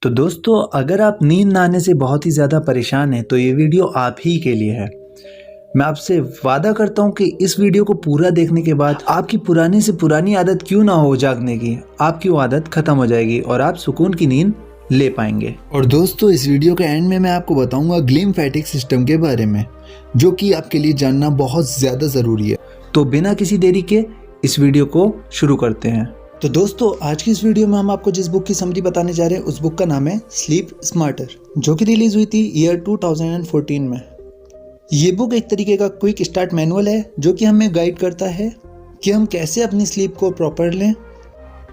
तो दोस्तों, अगर आप नींद ना आने से बहुत ही ज़्यादा परेशान हैं तो ये वीडियो आप ही के लिए है। मैं आपसे वादा करता हूँ कि इस वीडियो को पूरा देखने के बाद आपकी पुरानी से पुरानी आदत क्यों ना हो जागने की, आपकी वो आदत खत्म हो जाएगी और आप सुकून की नींद ले पाएंगे। और दोस्तों, इस वीडियो के एंड में मैं आपको बताऊंगा ग्लिम्फेटिक सिस्टम के बारे में, जो कि आपके लिए जानना बहुत ज़्यादा ज़रूरी है। तो बिना किसी देरी के इस वीडियो को शुरू करते हैं। तो दोस्तों, आज की इस वीडियो में हम आपको जिस बुक की समरी बताने जा रहे हैं उस बुक का नाम है स्लीप स्मार्टर, जो कि रिलीज हुई थी ईयर 2014 में। ये बुक एक तरीके का क्विक स्टार्ट मैनुअल है जो कि हमें गाइड करता है कि हम कैसे अपनी स्लीप को प्रॉपर लें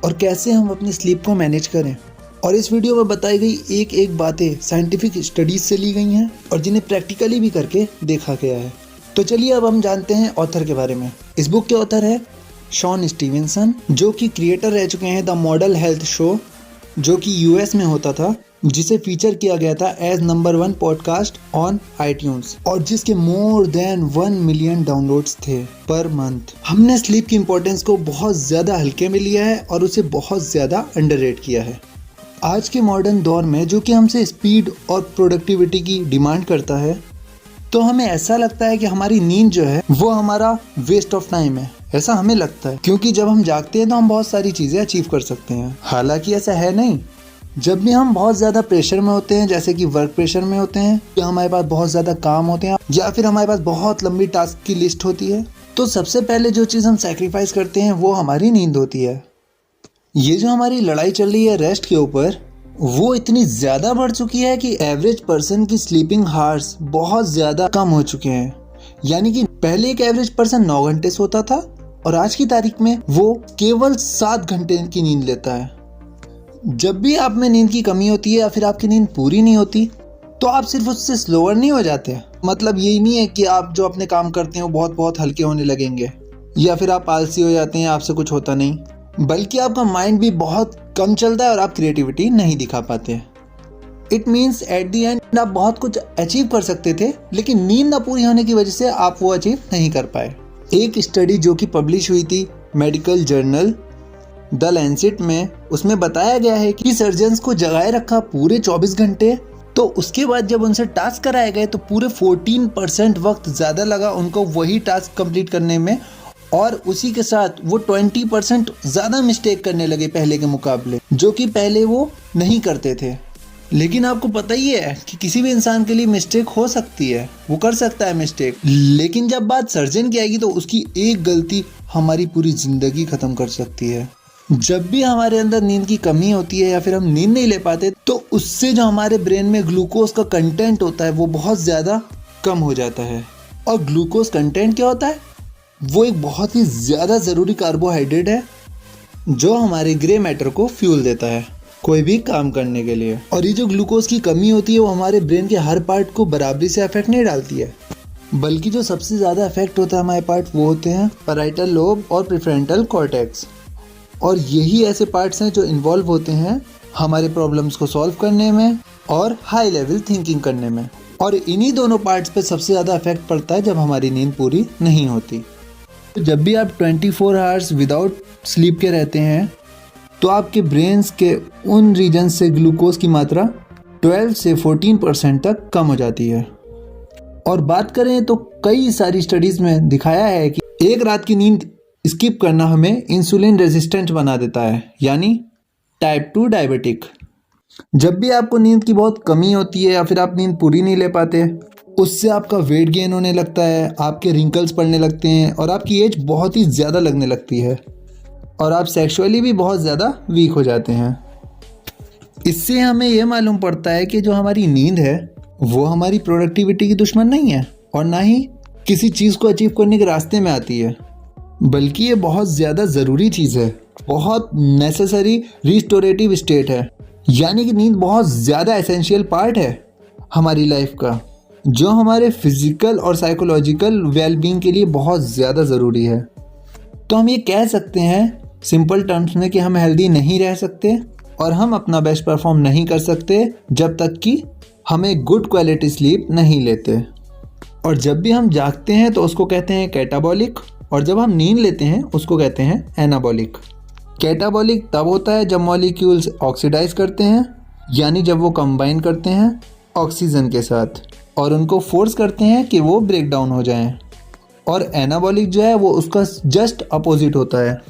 और कैसे हम अपनी स्लीप को मैनेज करें। और इस वीडियो में बताई गई एक एक बातें साइंटिफिक स्टडीज से ली गई हैं और जिन्हें प्रैक्टिकली भी करके देखा गया है। तो चलिए अब हम जानते हैं ऑथर के बारे में। इस बुक के ऑथर है शॉन स्टीवेंसन, जो कि क्रिएटर रह चुके हैं द मॉडल हेल्थ शो, जो कि यूएस में होता था, जिसे फीचर किया गया था as number 1 podcast on iTunes और जिसके मोर देन 1 मिलियन डाउनलोड्स थे पर मंथ। हमने स्लीप की इंपॉर्टेंस को बहुत ज़्यादा हल्के में लिया है और उसे बहुत ज़्यादा अंडररेट किया है। आज के मॉडर्न दौर में जो कि हमसे स्पीड और प्रोडक्टिविटी की डिमांड करता है, तो हमें ऐसा लगता है कि हमारी नींद जो है वो हमारा वेस्ट ऑफ टाइम है। ऐसा हमें लगता है, क्योंकि जब हम जागते हैं तो हम बहुत सारी चीज़ें अचीव कर सकते हैं। हालांकि ऐसा है नहीं। जब भी हम बहुत ज़्यादा प्रेशर में होते हैं, जैसे कि वर्क प्रेशर में होते हैं, या हमारे पास बहुत ज़्यादा काम होते हैं, या फिर हमारे पास बहुत लंबी टास्क की लिस्ट होती है, तो सबसे पहले जो चीज़ हम सैक्रिफाइस करते हैं वो हमारी नींद होती है। ये जो हमारी लड़ाई चल रही है रेस्ट के ऊपर, वो इतनी ज़्यादा बढ़ चुकी है कि एवरेज पर्सन की स्लीपिंग हार्स बहुत ज़्यादा कम हो चुके हैं। यानी कि पहले एक एवरेज पर्सन 9 घंटे सोता था और आज की तारीख में वो केवल 7 घंटे की नींद लेता है। जब भी आप में नींद की कमी होती है या फिर आपकी नींद पूरी नहीं होती, तो आप सिर्फ उससे स्लोअर नहीं हो जाते। मतलब यही नहीं है कि आप जो अपने काम करते हैं वो बहुत बहुत हल्के होने लगेंगे, या फिर आप आलसी हो जाते हैं, आपसे कुछ होता नहीं, बल्कि आपका माइंड भी बहुत कम चलता है और आप क्रिएटिविटी नहीं दिखा पाते। It means at the end आप बहुत कुछ अचीव कर सकते थे, लेकिन नींद ना पूरी होने की वजह से आप वो अचीव नहीं कर पाए। एक स्टडी जो कि पब्लिश हुई थी मेडिकल जर्नल द लैंसेट में, उसमें बताया गया है कि सर्जन्स को जगाए रखा पूरे 24 घंटे, तो उसके बाद जब उनसे टास्क कराए गए तो पूरे 14% वक्त ज़्यादा लगा उनको वही टास्क कंप्लीट करने में, और उसी के साथ वो 20% ज़्यादा मिस्टेक करने लगे पहले के मुकाबले, जो कि पहले वो नहीं करते थे। लेकिन आपको पता ही है कि किसी भी इंसान के लिए मिस्टेक हो सकती है, वो कर सकता है मिस्टेक, लेकिन जब बात सर्जन की आएगी तो उसकी एक गलती हमारी पूरी ज़िंदगी ख़त्म कर सकती है। जब भी हमारे अंदर नींद की कमी होती है या फिर हम नींद नहीं ले पाते, तो उससे जो हमारे ब्रेन में ग्लूकोज का कंटेंट होता है वो बहुत ज़्यादा कम हो जाता है। और ग्लूकोज कंटेंट क्या होता है? वो एक बहुत ही ज़्यादा ज़रूरी कार्बोहाइड्रेट है जो हमारे ग्रे मैटर को फ्यूल देता है कोई भी काम करने के लिए। और ये जो ग्लूकोज की कमी होती है वो हमारे ब्रेन के हर पार्ट को बराबरी से अफेक्ट नहीं डालती है, बल्कि जो सबसे ज़्यादा अफेक्ट होता है हमारे पार्ट वो होते हैं पैराइटल लोब और प्रीफ्रंटल कॉर्टेक्स। और यही ऐसे पार्ट्स हैं जो इन्वॉल्व होते हैं हमारे प्रॉब्लम्स को सॉल्व करने में और हाई लेवल थिंकिंग करने में। और इन्हीं दोनों पार्ट्स पे सबसे ज़्यादा इफेक्ट पड़ता है जब हमारी नींद पूरी नहीं होती। जब भी आप 24 आवर्स विदाउट स्लीप के रहते हैं, तो आपके ब्रेन्स के उन रीजन से ग्लूकोज की मात्रा 12 से 14% तक कम हो जाती है। और बात करें तो कई सारी स्टडीज़ में दिखाया है कि एक रात की नींद स्किप करना हमें इंसुलिन रेजिस्टेंट बना देता है, यानी टाइप 2 डायबिटिक। जब भी आपको नींद की बहुत कमी होती है या फिर आप नींद पूरी नहीं ले पाते, उससे आपका वेट गेन होने लगता है, आपके रिंकल्स पड़ने लगते हैं और आपकी एज बहुत ही ज़्यादा लगने लगती है और आप सेक्सुअली भी बहुत ज़्यादा वीक हो जाते हैं। इससे हमें यह मालूम पड़ता है कि जो हमारी नींद है वो हमारी प्रोडक्टिविटी की दुश्मन नहीं है और ना ही किसी चीज़ को अचीव करने के रास्ते में आती है, बल्कि ये बहुत ज़्यादा ज़रूरी चीज़ है, बहुत नेसेसरी रिस्टोरेटिव स्टेट है। यानी कि नींद बहुत ज़्यादा एसेंशियल पार्ट है हमारी लाइफ का, जो हमारे फिजिकल और साइकोलॉजिकल वेलबींग के लिए बहुत ज़्यादा ज़रूरी है। तो हम ये कह सकते हैं सिंपल टर्म्स में कि हम हेल्दी नहीं रह सकते और हम अपना बेस्ट परफॉर्म नहीं कर सकते जब तक कि हमें गुड क्वालिटी स्लीप नहीं लेते। और जब भी हम जागते हैं तो उसको कहते हैं कैटाबॉलिक, और जब हम नींद लेते हैं उसको कहते हैं एनाबॉलिक। कैटाबॉलिक तब होता है जब मॉलिक्यूल्स ऑक्सीडाइज करते हैं यानी जब वो कंबाइन करते हैं ऑक्सीजन के साथ और उनको फोर्स करते हैं कि वो ब्रेक डाउन हो जाएं। और एनाबॉलिक जो है वो उसका जस्ट अपोजिट होता है।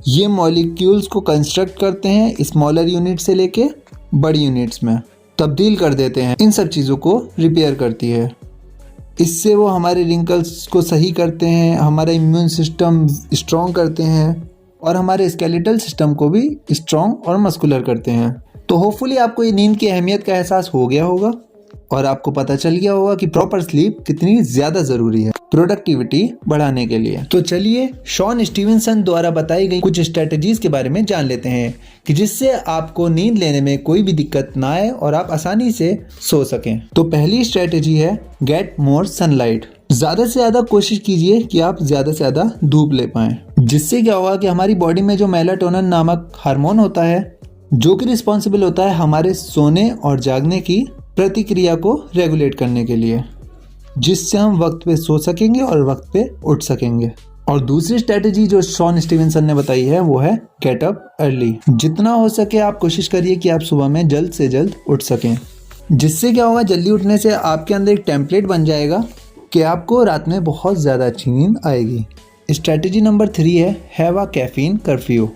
ये मॉलिक्यूल्स को कंस्ट्रक्ट करते हैं स्मॉलर यूनिट से लेके बड़ी यूनिट्स में तब्दील कर देते हैं। इन सब चीज़ों को रिपेयर करती है। इससे वो हमारे रिंकल्स को सही करते हैं, हमारा इम्यून सिस्टम स्ट्रॉन्ग करते हैं और हमारे स्केलेटल सिस्टम को भी स्ट्रॉन्ग और मस्कुलर करते हैं। तो होपफुली आपको ये नींद की अहमियत का एहसास हो गया होगा और आपको पता चल गया होगा कि प्रॉपर स्लीप कितनी ज़्यादा ज़रूरी है प्रोडक्टिविटी बढ़ाने के लिए। तो चलिए शॉन स्टीवनसन द्वारा बताई गई कुछ स्ट्रेटजीज के बारे में जान लेते हैं कि जिससे आपको नींद लेने में कोई भी दिक्कत ना आए और आप आसानी से सो सकें। तो पहली स्ट्रेटजी है गेट मोर सनलाइट। ज़्यादा से ज़्यादा कोशिश कीजिए कि आप ज़्यादा से ज़्यादा धूप ले पाएं। जिससे क्या होगा कि हमारी बॉडी में जो मेलाटोनिन नामक हार्मोन होता है जो कि रिस्पॉन्सिबल होता है हमारे सोने और जागने की प्रतिक्रिया को रेगुलेट करने के लिए, जिससे हम वक्त पे सो सकेंगे और वक्त पे उठ सकेंगे। और दूसरी स्ट्रेटजी जो शॉन स्टीवनसन ने बताई है वो है गेट अप अर्ली। जितना हो सके आप कोशिश करिए कि आप सुबह में जल्द से जल्द उठ सकें। जिससे क्या होगा, जल्दी उठने से आपके अंदर एक टेम्पलेट बन जाएगा कि आपको रात में बहुत ज़्यादा अच्छी नींद आएगी। स्ट्रेटजी नंबर 3 है हैव अ कैफीन कर्फ्यू।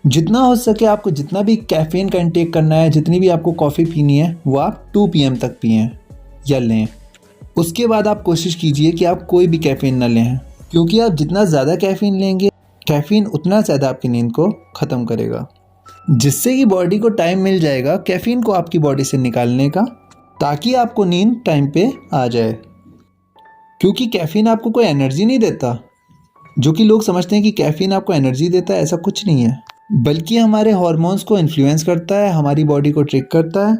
जितना हो सके आपको जितना भी कैफीन का इंटेक करना है, जितनी भी आपको कॉफ़ी पीनी है वो आप 2 PM तक पिएं या लें। उसके बाद आप कोशिश कीजिए कि आप कोई भी कैफीन ना लें, क्योंकि आप जितना ज़्यादा कैफीन लेंगे कैफीन उतना ज़्यादा आपकी नींद को ख़त्म करेगा। जिससे कि बॉडी को टाइम मिल जाएगा कैफीन को आपकी बॉडी से निकालने का, ताकि आपको नींद टाइम पे आ जाए। क्योंकि कैफीन आपको कोई एनर्जी नहीं देता। जो कि लोग समझते हैं कि कैफीन आपको एनर्जी देता है, ऐसा कुछ नहीं है, बल्कि हमारे हार्मोन्स को इन्फ्लुएंस करता है, हमारी बॉडी को ट्रिक करता है,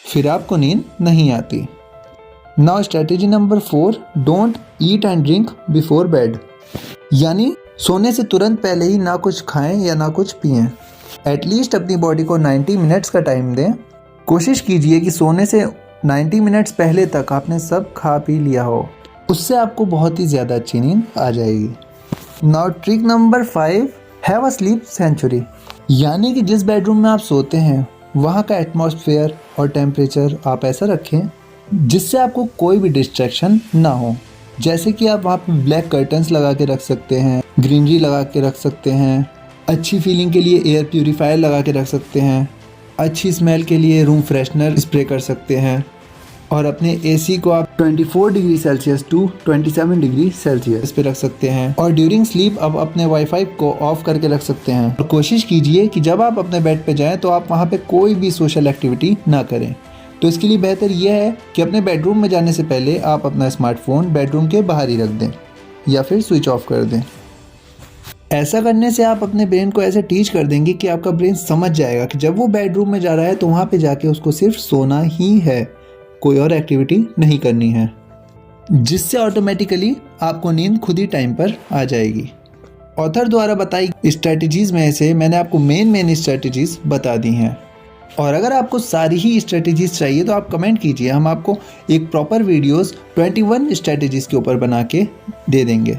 फिर आपको नींद नहीं आती। Now strategy number 4 don't eat and drink before bed. यानी सोने से तुरंत पहले ही ना कुछ खाएं या ना कुछ पिएं। एटलीस्ट अपनी बॉडी को 90 मिनट्स का टाइम दें। कोशिश कीजिए कि सोने से 90 मिनट्स पहले तक आपने सब खा पी लिया हो, उससे आपको बहुत ही ज़्यादा अच्छी नींद आ जाएगी। Now trick number 5 have a sleep century. यानी कि जिस बेडरूम में आप सोते हैं वहाँ का एटमॉस्फेयर और टेम्परेचर आप ऐसा रखें जिससे आपको कोई भी डिस्ट्रैक्शन ना हो। जैसे कि आप वहाँ पे ब्लैक कर्टन्स लगा के रख सकते हैं, ग्रीनरी लगा के रख सकते हैं, अच्छी फीलिंग के लिए एयर प्यूरीफायर लगा के रख सकते हैं, अच्छी स्मेल के लिए रूम फ्रेशनर स्प्रे कर सकते हैं और अपने एसी को आप 24 degree Celsius to 27 degree Celsius पे रख सकते हैं। और ड्यूरिंग स्लीप आप अपने वाईफाई को ऑफ करके रख सकते हैं। और कोशिश कीजिए कि जब आप अपने बेड पे जाएं तो आप वहाँ पे कोई भी सोशल एक्टिविटी ना करें। तो इसके लिए बेहतर यह है कि अपने बेडरूम में जाने से पहले आप अपना स्मार्टफोन बेडरूम के बाहर ही रख दें या फिर स्विच ऑफ कर दें। ऐसा करने से आप अपने ब्रेन को ऐसे टीच कर देंगे कि आपका ब्रेन समझ जाएगा कि जब वो बेडरूम में जा रहा है तो वहाँ पे जाके उसको सिर्फ सोना ही है, कोई और एक्टिविटी नहीं करनी है। जिससे ऑटोमेटिकली आपको नींद खुद ही टाइम पर आ जाएगी। ऑथर द्वारा बताई स्ट्रेटजीज में से मैंने आपको मेन स्ट्रेटजीज बता दी हैं। और अगर आपको सारी ही स्ट्रेटजीज चाहिए तो आप कमेंट कीजिए, हम आपको एक प्रॉपर वीडियोस 21 स्ट्रेटजीज के ऊपर बना के दे देंगे।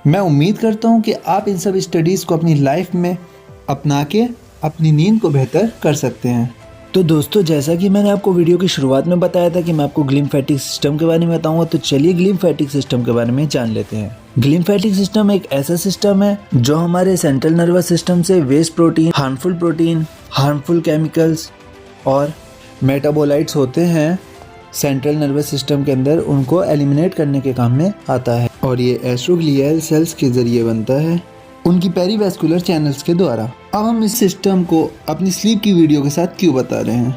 मैं उम्मीद करता हूँ कि आप इन सब स्टडीज़ को अपनी लाइफ में अपना के अपनी नींद को बेहतर कर सकते हैं। तो दोस्तों, जैसा कि मैंने आपको वीडियो की शुरुआत में बताया था कि मैं आपको ग्लिम्फेटिक सिस्टम के बारे में बताऊंगा, तो चलिए ग्लिम्फेटिक सिस्टम के बारे में जान लेते हैं। ग्लिम्फेटिक सिस्टम एक ऐसा सिस्टम है जो हमारे सेंट्रल नर्वस सिस्टम से वेस्ट प्रोटीन, हार्मफुल केमिकल्स और मेटाबोलाइट्स होते हैं सेंट्रल नर्वस सिस्टम के अंदर, उनको एलिमिनेट करने के काम में आता है। और ये एस्ट्रोग्लियल सेल्स के जरिए बनता है, उनकी पेरीवैस्कुलर चैनल्स के द्वारा। अब हम इस सिस्टम को अपनी स्लीप की वीडियो के साथ क्यों बता रहे हैं?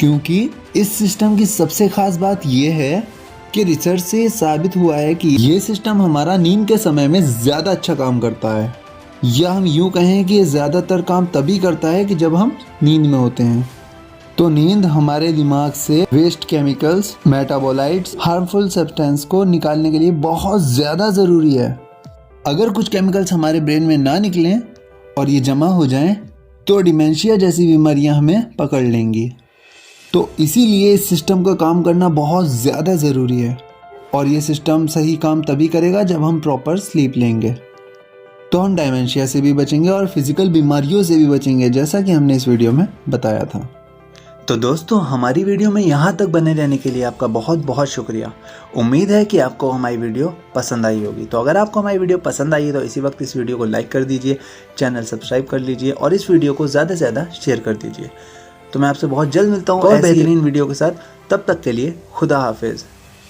क्योंकि इस सिस्टम की सबसे खास बात यह है कि रिसर्च से साबित हुआ है कि ये सिस्टम हमारा नींद के समय में ज़्यादा अच्छा काम करता है, या हम यूँ कहें कि ये ज़्यादातर काम तभी करता है कि जब हम नींद में होते हैं। तो नींद हमारे दिमाग से waste chemicals, metabolites, harmful substance को निकालने के लिए बहुत ज़्यादा ज़रूरी है। अगर कुछ केमिकल्स हमारे ब्रेन में ना निकलें और ये जमा हो जाएं, तो डिमेंशिया जैसी बीमारियां हमें पकड़ लेंगी। तो इसीलिए इस सिस्टम का काम करना बहुत ज़्यादा ज़रूरी है। और ये सिस्टम सही काम तभी करेगा जब हम प्रॉपर स्लीप लेंगे। तो हम डिमेंशिया से भी बचेंगे और फिज़िकल बीमारियों से भी बचेंगे, जैसा कि हमने इस वीडियो में बताया था। तो दोस्तों, हमारी वीडियो में यहाँ तक बने रहने के लिए आपका बहुत बहुत शुक्रिया। उम्मीद है कि आपको हमारी वीडियो पसंद आई होगी। तो अगर आपको हमारी वीडियो पसंद आई है तो इसी वक्त इस वीडियो को लाइक कर दीजिए, चैनल सब्सक्राइब कर लीजिए और इस वीडियो को ज़्यादा से ज़्यादा शेयर कर दीजिए। तो मैं आपसे बहुत जल्द मिलता हूँ और बेहतरीन वीडियो के साथ। तब तक के लिए खुदा हाफिज़।